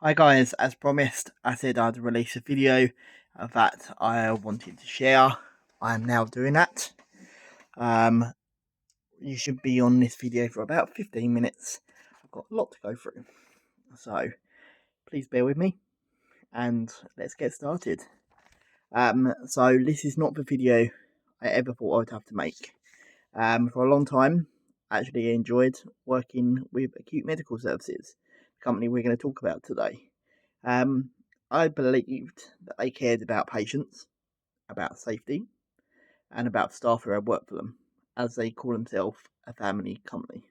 Hi guys, as promised, I said I'd release a video that I wanted to share. I am now doing that. Um, you should be on this video for about 15 minutes. I've got a lot to go through, so please bear with me and let's get started. So this is not the video I ever thought I would have to make. For a long time, I actually enjoyed working with Acute Medical Services, the company we're going to talk about today. I believed that they cared about patients, about safety, and about staff who had worked for them, as they call themselves a family company.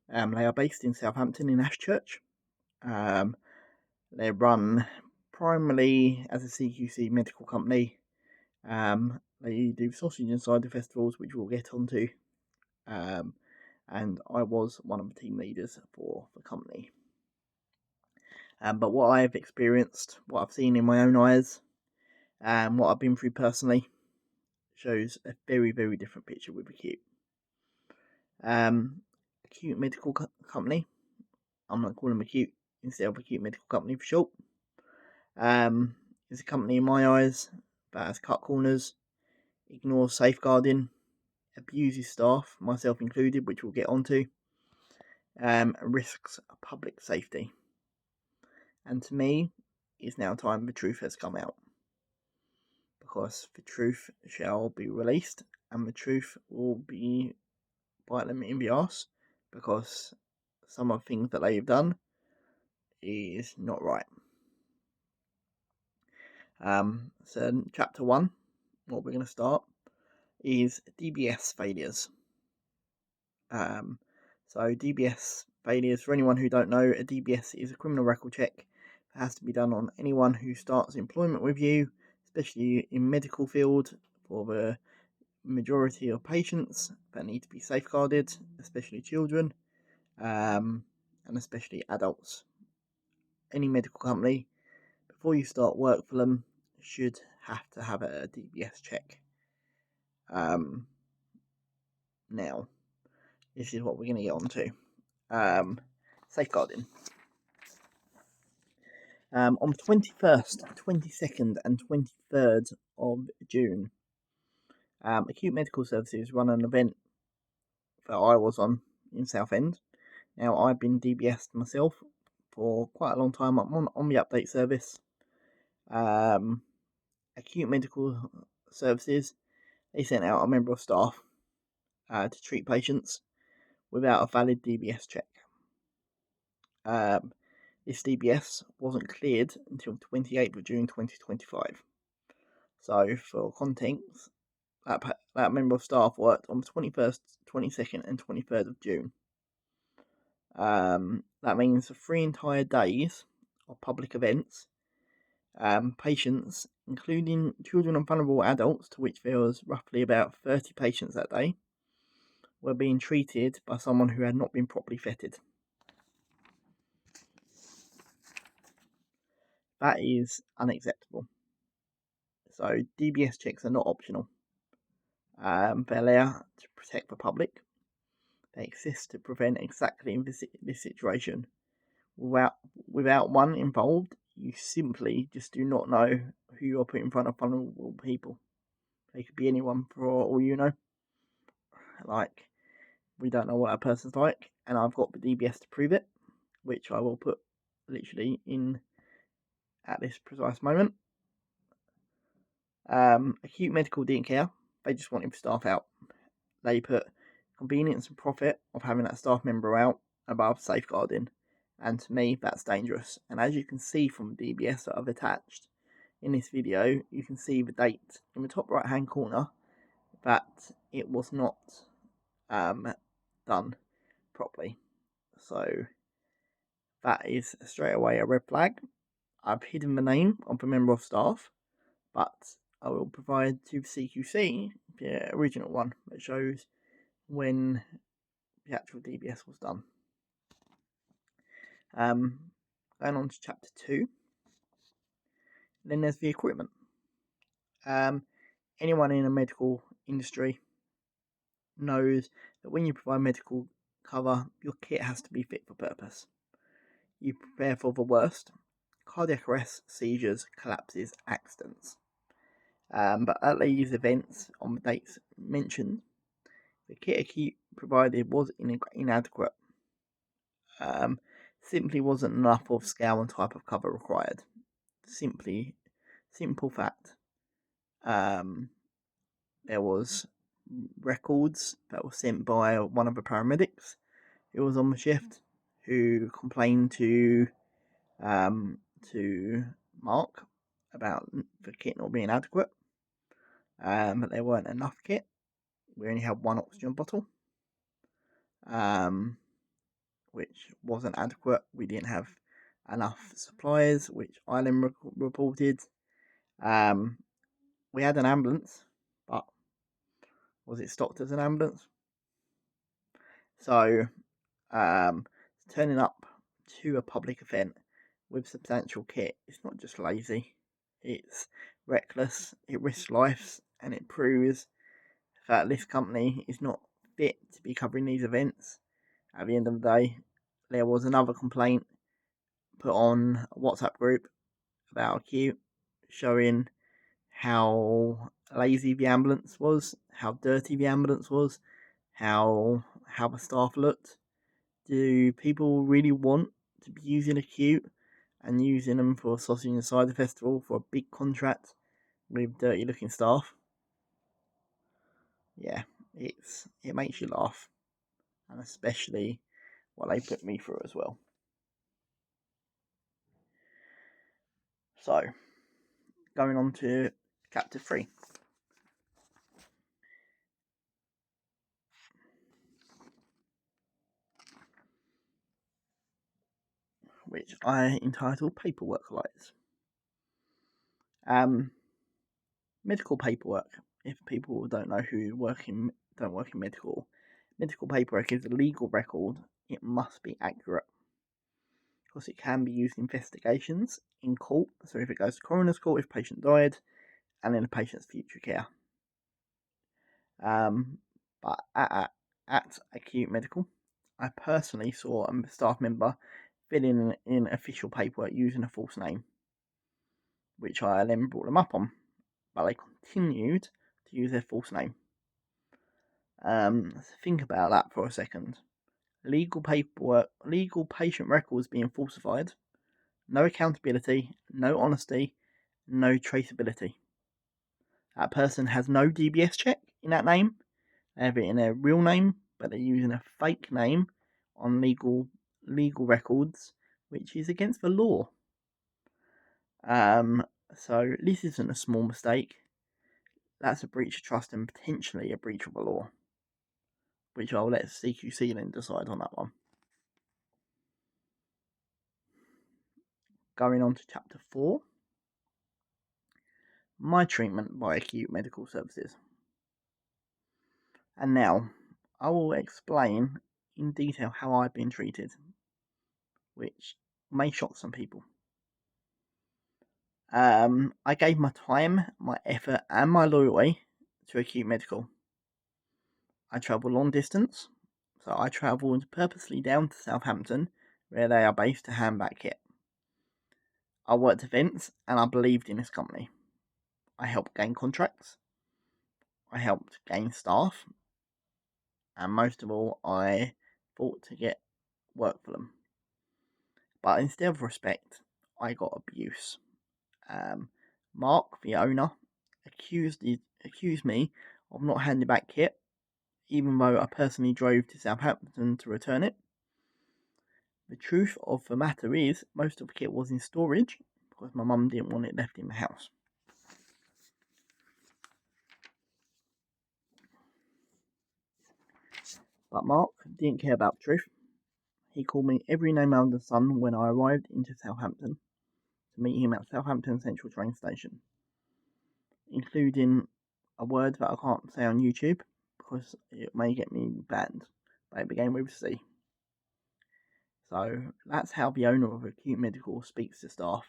They are based in Southampton in Ashchurch. They're run primarily as a CQC medical company. They do sausage and cider festivals, which we'll get onto. And I was one of the team leaders for the company. But what I've experienced, what I've seen in my own eyes, and what I've been through personally shows a very, very different picture with Acute. Acute Medical Company, I'm going to call them Acute instead of Acute Medical Company for short, is a company in my eyes that has cut corners, ignores safeguarding, abuses staff, myself included, which we'll get onto, risks public safety. And to me, it's now time the truth has come out. Because the truth shall be released, and the truth will be bite them in the arse, because some of the things that they've done is not right. So chapter 1, what we're going to start is DBS failures. So DBS failures, for anyone who don't know, a DBS is a criminal record check that has to be done on anyone who starts employment with you, especially in medical field, for the majority of patients that need to be safeguarded, especially children, and especially adults. Any medical company, before you start work for them, should have to have a DBS check. Now, this is what we're going to get onto. Safeguarding. On the 21st, 22nd, and 23rd of June, Acute Medical Services run an event that I was on in Southend. Now, I've been DBS'd myself for quite a long time. I'm on the update service. Acute Medical Services, they sent out a member of staff to treat patients without a valid DBS check. This DBS wasn't cleared until 28th of June 2025. So, for context, that member of staff worked on the 21st, 22nd, and 23rd of June. That means 3 entire days of public events. Patients, including children and vulnerable adults, to which there was roughly about 30 patients that day, were being treated by someone who had not been properly vetted. That is unacceptable. So DBS checks are not optional. They're there to protect the public. They exist to prevent exactly this situation. Without one involved, you simply just do not know who you're putting in front of vulnerable people. They could be anyone for all you know. Like, we don't know what a person's like, and I've got the DBS to prove it, which I will put literally in at this precise moment. Acute Medical didn't care. They just wanted staff out. They put convenience and profit of having that staff member out above safeguarding. And to me, that's dangerous. And as you can see from the DBS that I've attached in this video, you can see the date in the top right hand corner that it was not done properly. So that is straight away a red flag. I've hidden the name of the member of staff, but I will provide to CQC the original one that shows when the actual DBS was done. Going on to chapter 2. Then there's the equipment. Anyone in a medical industry knows that when you provide medical cover, your kit has to be fit for purpose. you prepare for the worst: cardiac arrests, seizures, collapses, accidents. But at these events, on the dates mentioned, the kit acute provided was inadequate. Simply wasn't enough of scale and type of cover required. Simple fact. There was records that were sent by one of the paramedics who was on the shift, who complained to Mark about the kit not being adequate. But there weren't enough kit. We only had one oxygen bottle, which wasn't adequate. We didn't have enough supplies, which I then reported. We had an ambulance, but was it stocked as an ambulance? So, turning up to a public event with substantial kit, it's not just lazy, it's reckless, it risks lives, and it proves that this company is not fit to be covering these events. At the end of the day, there was another complaint put on a WhatsApp group about acute, showing how lazy the ambulance was, how dirty the ambulance was, how the staff looked. Do people really want to be using acute and using them for Sausage and Cider Festival for a big contract with dirty looking staff? Yeah, it makes you laugh, and especially what they put me through as well. So, going on to chapter 3. Which I entitled Paperwork Lights. Medical paperwork. If people don't know who don't work in medical paperwork is a legal record. It must be accurate, because it can be used in investigations in court. So if it goes to coroner's court, if patient died, and in a patient's future care. But at acute medical, I personally saw a staff member filling in official paperwork using a false name, which I then brought them up on, but they continued to use their false name. Think about that for a second. Legal paperwork, legal patient records being falsified, no accountability, no honesty, no traceability. That person has no DBS check in that name. They have it in their real name, but they're using a fake name on legal records, which is against the law. So this isn't a small mistake. That's a breach of trust and potentially a breach of the law, which I'll let CQC then decide on that one. Going on to chapter 4. My treatment by acute medical services. And now, I will explain in detail how I've been treated, which may shock some people. I gave my time, my effort, and my loyalty to acute medical. I travel long distance, so I travelled purposely down to Southampton, where they are based, to hand back kit. I worked events, and I believed in this company. I helped gain contracts, I helped gain staff, and most of all, I fought to get work for them. But instead of respect, I got abuse. Mark, the owner, accused me of not handing back kit, even though I personally drove to Southampton to return it. The truth of the matter is, most of the kit was in storage because my mum didn't want it left in the house. But Mark didn't care about the truth. He called me every name under the sun when I arrived into Southampton to meet him at Southampton Central train station, including a word that I can't say on YouTube because it may get me banned, but it began with C. So that's how the owner of acute medical speaks to staff.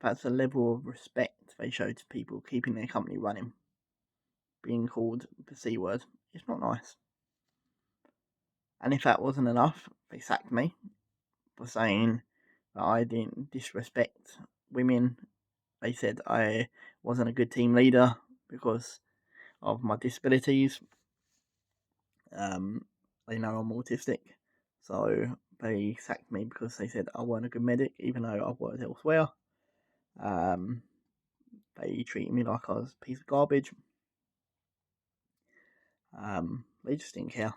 That's the level of respect they show to people keeping their company running. Being called the C word, it's not nice. And if that wasn't enough, they sacked me for saying that I didn't disrespect women. They said I wasn't a good team leader because of my disabilities. They know I'm autistic, so they sacked me because they said I weren't a good medic, even though I've worked elsewhere. They treated me like I was a piece of garbage. They just didn't care.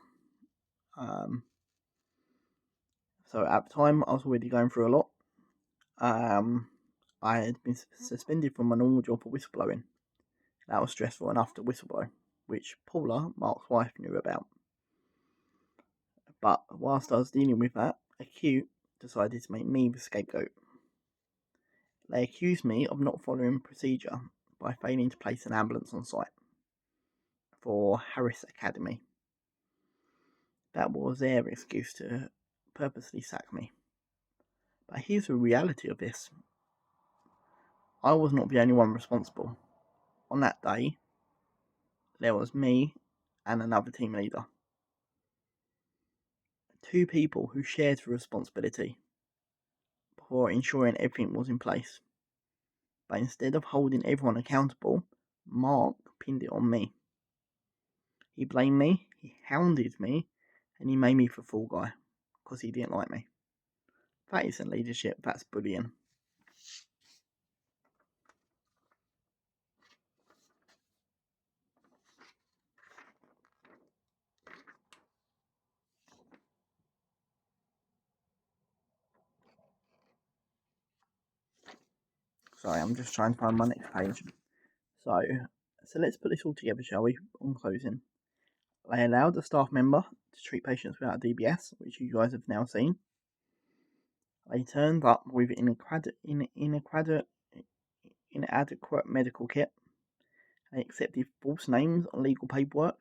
So at the time, I was already going through a lot. I had been suspended from my normal job for whistleblowing. That was stressful enough to whistleblow, which Paula, Mark's wife, knew about. But whilst I was dealing with that, Acute decided to make me the scapegoat. They accused me of not following procedure by failing to place an ambulance on site for Harris Academy. That was their excuse to purposely sack me. But here's the reality of this. I was not the only one responsible. On that day, there was me and another team leader. Two people who shared the responsibility for ensuring everything was in place. But instead of holding everyone accountable, Mark pinned it on me. He blamed me, he hounded me, and he made me the fall guy because he didn't like me. That isn't leadership, that's bullying. Sorry, I'm just trying to find my next page. So let's put this all together, shall we, on closing. They allowed a staff member to treat patients without a DBS, which you guys have now seen. They turned up with inadequate medical kit. They accepted false names on legal paperwork.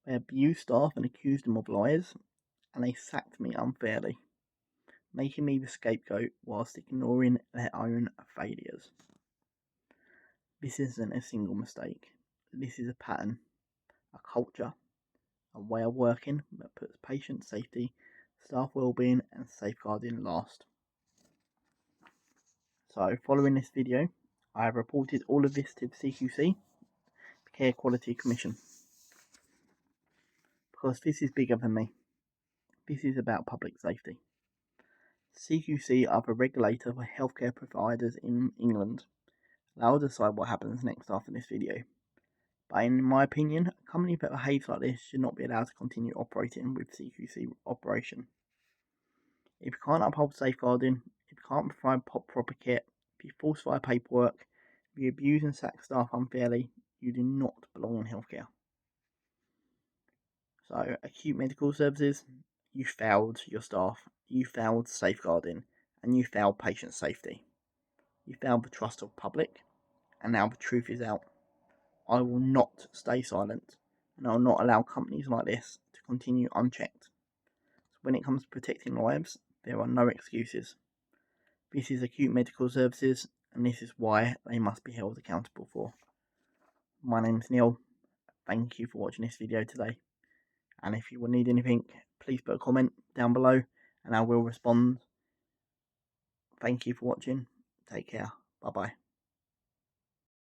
They abused staff and accused them of lies. And they sacked me unfairly, making me the scapegoat whilst ignoring their own failures. This isn't a single mistake. This is a pattern, a culture, a way of working that puts patient safety, staff well-being and safeguarding last. So following this video, I have reported all of this to the CQC, the Care Quality Commission, because this is bigger than me. This is about public safety. CQC are the regulator for healthcare providers in England. They'll decide what happens next after this video. But in my opinion, a company that behaves like this should not be allowed to continue operating with CQC operation. If you can't uphold safeguarding, if you can't provide proper kit, if you falsify paperwork, if you abuse and sack staff unfairly, you do not belong in healthcare. So, acute medical services, you failed your staff, you failed safeguarding, and you failed patient safety. You failed the trust of public, and now the truth is out. I will not stay silent, and I will not allow companies like this to continue unchecked. So when it comes to protecting lives, there are no excuses. This is acute medical services, and this is why they must be held accountable for. My name's Neil. Thank you for watching this video today. And if you will need anything, please put a comment down below, and I will respond. Thank you for watching. Take care. Bye bye.